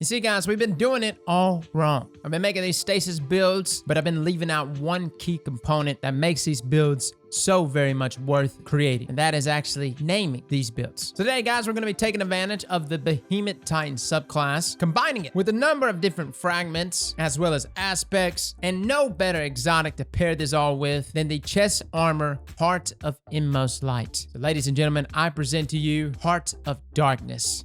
You see, guys, we've been doing it all wrong. I've been making these stasis builds, but I've been leaving out one key component that makes these builds so very much worth creating, and that is actually naming these builds. Today, guys, we're going to be taking advantage of the Behemoth Titan subclass, combining it with a number of different fragments, as well as aspects, and no better exotic to pair this all with than the chest armor Heart of Inmost Light. So, ladies and gentlemen, I present to you Heart of Darkness.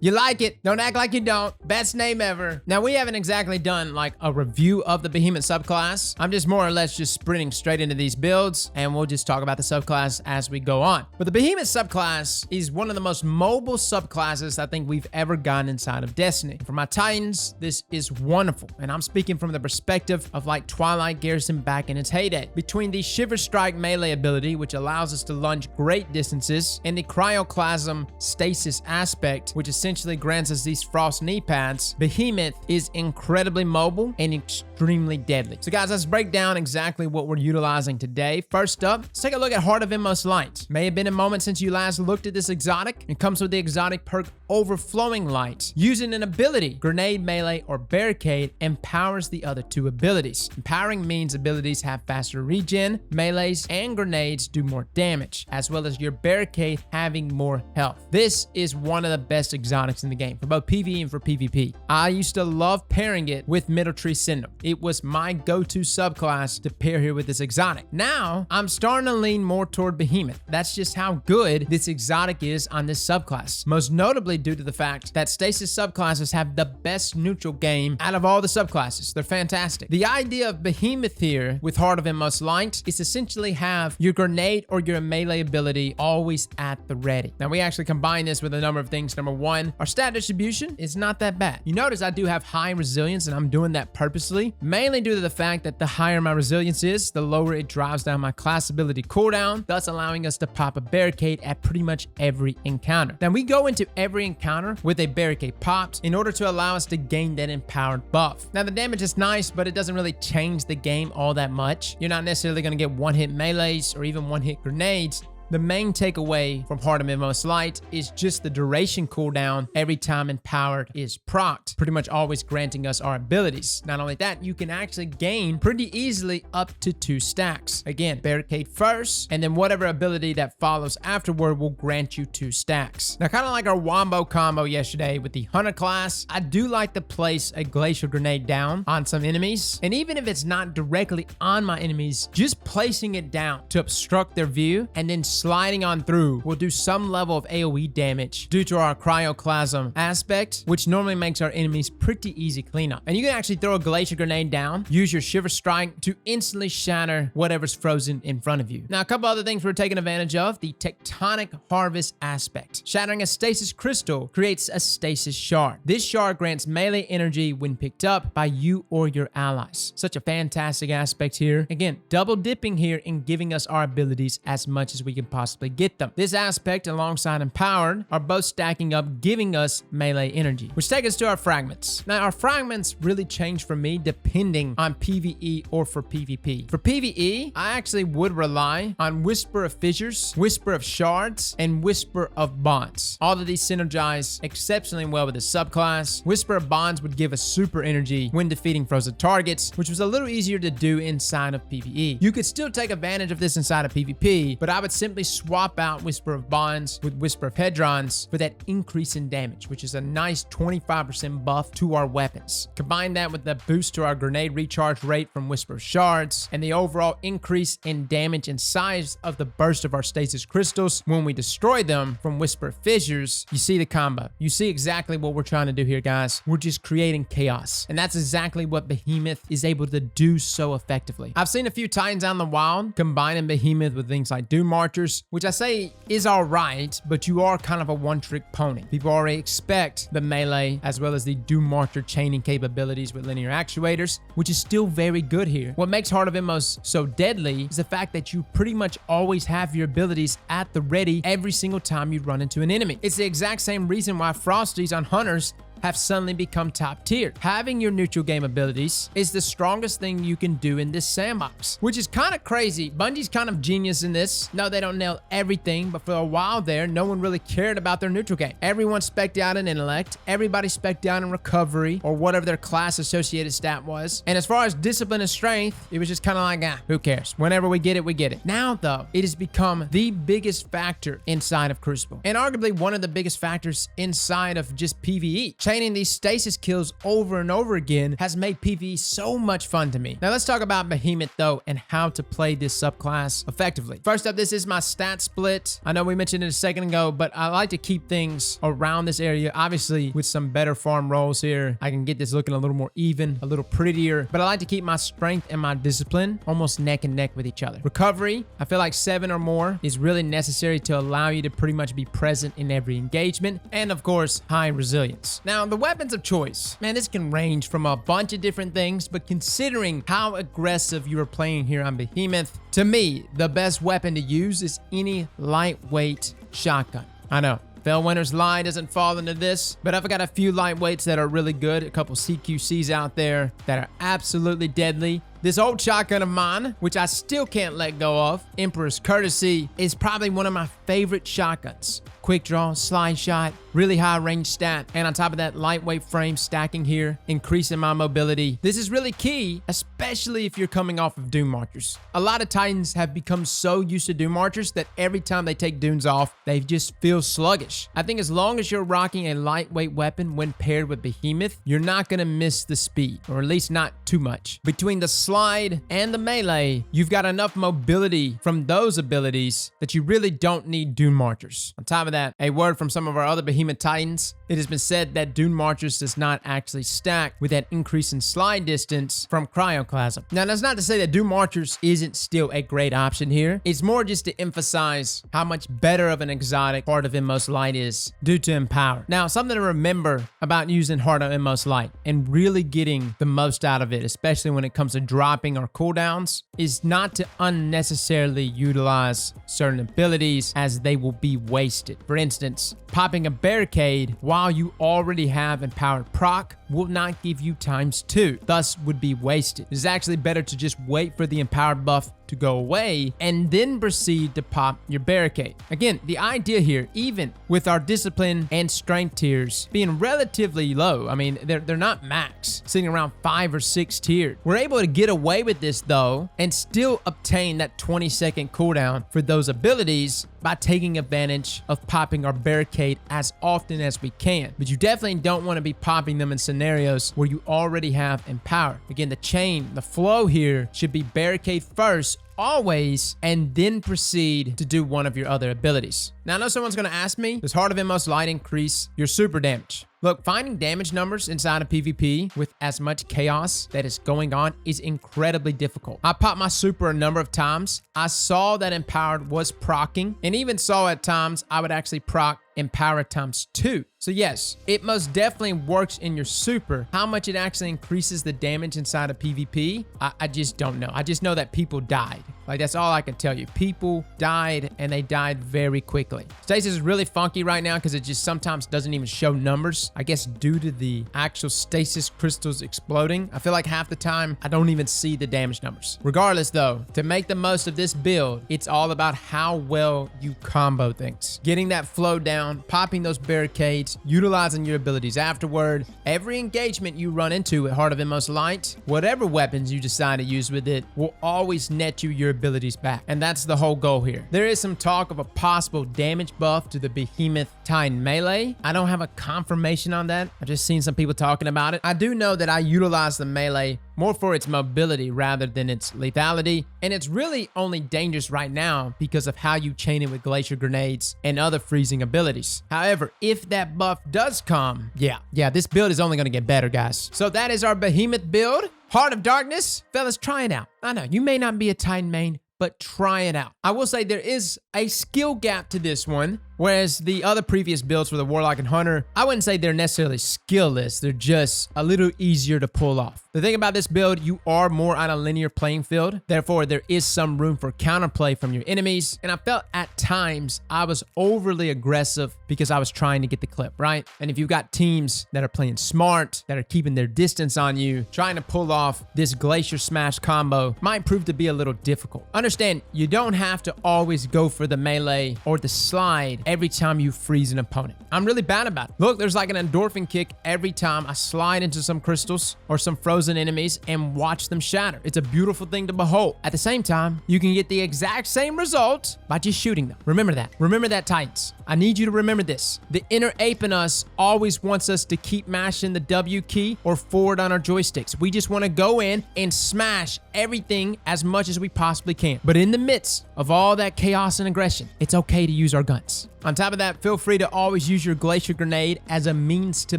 You like it? Don't act like you don't. Best name ever. Now, we haven't exactly done like a review of the Behemoth subclass. I'm just more or less just sprinting straight into these builds, and we'll just talk about the subclass as we go on. But the Behemoth subclass is one of the most mobile subclasses I think we've ever gotten inside of Destiny. For my Titans, this is wonderful, and I'm speaking from the perspective of like Twilight Garrison back in its heyday. Between the Shiver Strike melee ability, which allows us to lunge great distances, and the Cryoclasm stasis aspect, which essentially grants us these frost knee pads, Behemoth is incredibly mobile and extremely deadly. So guys, let's break down exactly what we're utilizing today. First up, let's take a look at Heart of Inmost Light. May have been a moment since you last looked at this exotic. It comes with the exotic perk Overflowing Light. Using an ability, Grenade, Melee, or Barricade empowers the other two abilities. Empowering means abilities have faster regen, melees and grenades do more damage, as well as your Barricade having more health. This is one of the best exotics in the game for both PvE and for PvP. I used to love pairing it with Middle Tree Sentinel. It was my go-to subclass to pair here with this exotic. Now, I'm starting to lean more toward Behemoth. That's just how good this exotic is on this subclass. Most notably due to the fact that stasis subclasses have the best neutral game out of all the subclasses. They're fantastic. The idea of Behemoth here with Heart of Inmost Light is essentially have your grenade or your melee ability always at the ready. Now, we actually combine this with a number of things. Number one, our stat distribution is not that bad. You notice I do have high resilience, and I'm doing that purposely, mainly due to the fact that the higher my resilience is, the lower it drives down my class ability cooldown, thus allowing us to pop a barricade at pretty much every encounter. Then we go into every encounter with a barricade popped in order to allow us to gain that empowered buff. Now, the damage is nice, but it doesn't really change the game all that much. You're not necessarily going to get one-hit melees or even one-hit grenades. The main takeaway from Heart of Inmost Light is just the duration cooldown every time empowered is procced, pretty much always granting us our abilities. Not only that, you can actually gain pretty easily up to 2 stacks. Again, barricade first, and then whatever ability that follows afterward will grant you 2 stacks. Now, kind of like our Wombo combo yesterday with the Hunter class, I do like to place a Glacial Grenade down on some enemies, and even if it's not directly on my enemies, just placing it down to obstruct their view and then sliding on through will do some level of AoE damage due to our Cryoclasm aspect, which normally makes our enemies pretty easy cleanup. And you can actually throw a Glacier Grenade down, use your Shiver Strike to instantly shatter whatever's frozen in front of you. Now, a couple other things we're taking advantage of: the Tectonic Harvest aspect. Shattering a stasis crystal creates a stasis shard. This shard grants melee energy when picked up by you or your allies. Such a fantastic aspect here. Again, double dipping here in giving us our abilities as much as we can possibly get them. This aspect alongside empowered are both stacking up, giving us melee energy, which takes us to our fragments. Now, our fragments really change for me depending on PvE or for PvP. For PvE, I actually would rely on Whisper of Fissures, Whisper of Shards, and Whisper of Bonds. All of these synergize exceptionally well with the subclass. Whisper of Bonds would give us super energy when defeating frozen targets, which was a little easier to do inside of PvE. You could still take advantage of this inside of PvP, but I would simply swap out Whisper of Bonds with Whisper of Hedrons for that increase in damage, which is a nice 25% buff to our weapons. Combine that with the boost to our grenade recharge rate from Whisper of Shards and the overall increase in damage and size of the burst of our stasis crystals when we destroy them from Whisper of Fissures. You see the combo. You see exactly what we're trying to do here, guys. We're just creating chaos, and that's exactly what Behemoth is able to do so effectively. I've seen a few Titans out in the wild combining Behemoth with things like Doom Marchers, which I say is all right, but you are kind of a one-trick pony. People already expect the melee as well as the Doom Marcher chaining capabilities with linear actuators, which is still very good here. What makes Heart of Inmost so deadly is the fact that you pretty much always have your abilities at the ready every single time you run into an enemy. It's the exact same reason why Frosties on Hunters have suddenly become top tier. Having your neutral game abilities is the strongest thing you can do in this sandbox, which is kind of crazy. Bungie's kind of genius in this. No, they don't nail everything, but for a while there, no one really cared about their neutral game. Everyone spec'd out in intellect, everybody spec'd out in recovery, or whatever their class associated stat was. And as far as discipline and strength, it was just kind of like, who cares? Whenever we get it, we get it. Now though, it has become the biggest factor inside of Crucible, and arguably one of the biggest factors inside of just PvE. Chaining these stasis kills over and over again has made PvE so much fun to me. Now let's talk about Behemoth though, and how to play this subclass effectively. First up, this is my stat split. I know we mentioned it a second ago, but I like to keep things around this area. Obviously, with some better farm rolls here, I can get this looking a little more even, a little prettier, but I like to keep my strength and my discipline almost neck and neck with each other. Recovery, I feel like 7 or more is really necessary to allow you to pretty much be present in every engagement, and of course, high resilience. Now, the weapons of choice, man, this can range from a bunch of different things, but considering how aggressive you are playing here on Behemoth, to me, the best weapon to use is any lightweight shotgun. I know, Fellwinter's Lie doesn't fall into this, but I've got a few lightweights that are really good, a couple CQCs out there that are absolutely deadly. This old shotgun of mine, which I still can't let go of, Emperor's Courtesy, is probably one of my favorite shotguns. Quick draw, slide shot, really high range stat, and on top of that, lightweight frame stacking here, increasing my mobility. This is really key, especially if you're coming off of Doom Marchers. A lot of Titans have become so used to Doom Marchers that every time they take Dunes off, they just feel sluggish. I think as long as you're rocking a lightweight weapon when paired with Behemoth, you're not gonna miss the speed, or at least not too much. Between the slide and the melee, you've got enough mobility from those abilities that you really don't need Dune Marchers. On top of that, a word from some of our other Behemoth Titans, it has been said that Dune Marchers does not actually stack with that increase in slide distance from Cryoclasm. Now, that's not to say that Dune Marchers isn't still a great option here. It's more just to emphasize how much better of an exotic Heart of Inmost Light is due to Empower. Now, something to remember about using Heart of Inmost Light and really getting the most out of it, especially when it comes to dropping or cooldowns, is not to unnecessarily utilize certain abilities as they will be wasted. For instance, popping a barricade while you already have empowered proc will not give you ×2, thus would be wasted. It's actually better to just wait for the empowered buff to go away and then proceed to pop your barricade. Again, the idea here, even with our discipline and strength tiers being relatively low, I mean, they're not max, sitting around 5 or 6 tiered. We're able to get away with this though and still obtain that 20-second cooldown for those abilities by taking advantage of popping our barricade as often as we can. But you definitely don't want to be popping them in scenarios where you already have empower. Again, the flow here should be barricade first, always, and then proceed to do one of your other abilities. Now, I know someone's going to ask me, does Heart of Inmost Light increase your super damage? Look, finding damage numbers inside of PvP with as much chaos that is going on is incredibly difficult. I popped my super a number of times. I saw that Empowered was proccing, and even saw at times I would actually proc Empower ×2. So yes, it most definitely works in your super. How much it actually increases the damage inside of PvP, I just don't know. I just know that people died. Like, that's all I can tell you. People died, and they died very quickly. Stasis is really funky right now because it just sometimes doesn't even show numbers. I guess due to the actual stasis crystals exploding, I feel like half the time I don't even see the damage numbers. Regardless though, to make the most of this build, it's all about how well you combo things. Getting that flow down, popping those barricades, utilizing your abilities afterward. Every engagement you run into with Heart of Inmost Light, whatever weapons you decide to use with it, will always net you your abilities back. And that's the whole goal here. There is some talk of a possible damage buff to the Behemoth Titan melee. I don't have a confirmation on that. I've just seen some people talking about it. I do know that I utilize the melee more for its mobility rather than its lethality, and it's really only dangerous right now because of how you chain it with glacier grenades and other freezing abilities. However, if that buff does come, yeah, this build is only going to get better, guys. So that is our Behemoth build. Heart of Darkness, fellas, try it out. I know you may not be a Titan main, but try it out. I will say there is a skill gap to this one. Whereas the other previous builds for the Warlock and Hunter, I wouldn't say they're necessarily skillless. They're just a little easier to pull off. The thing about this build, you are more on a linear playing field. Therefore, there is some room for counterplay from your enemies. And I felt at times I was overly aggressive because I was trying to get the clip, right? And if you've got teams that are playing smart, that are keeping their distance on you, trying to pull off this Glacier Smash combo might prove to be a little difficult. Understand, you don't have to always go for the melee or the slide every time you freeze an opponent. I'm really bad about it. Look, there's like an endorphin kick every time I slide into some crystals or some frozen enemies and watch them shatter. It's a beautiful thing to behold. At the same time, you can get the exact same result by just shooting them. Remember that. Remember that, Titans. I need you to remember this. The inner ape in us always wants us to keep mashing the W key or forward on our joysticks. We just want to go in and smash everything as much as we possibly can. But in the midst of all that chaos and aggression, it's okay to use our guns. On top of that, feel free to always use your Glacier Grenade as a means to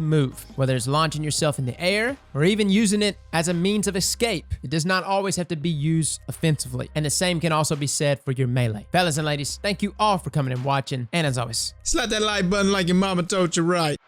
move, whether it's launching yourself in the air or even using it as a means of escape. It does not always have to be used offensively. And the same can also be said for your melee. Fellas and ladies, thank you all for coming and watching. And as always, slap that like button like your mama told you right.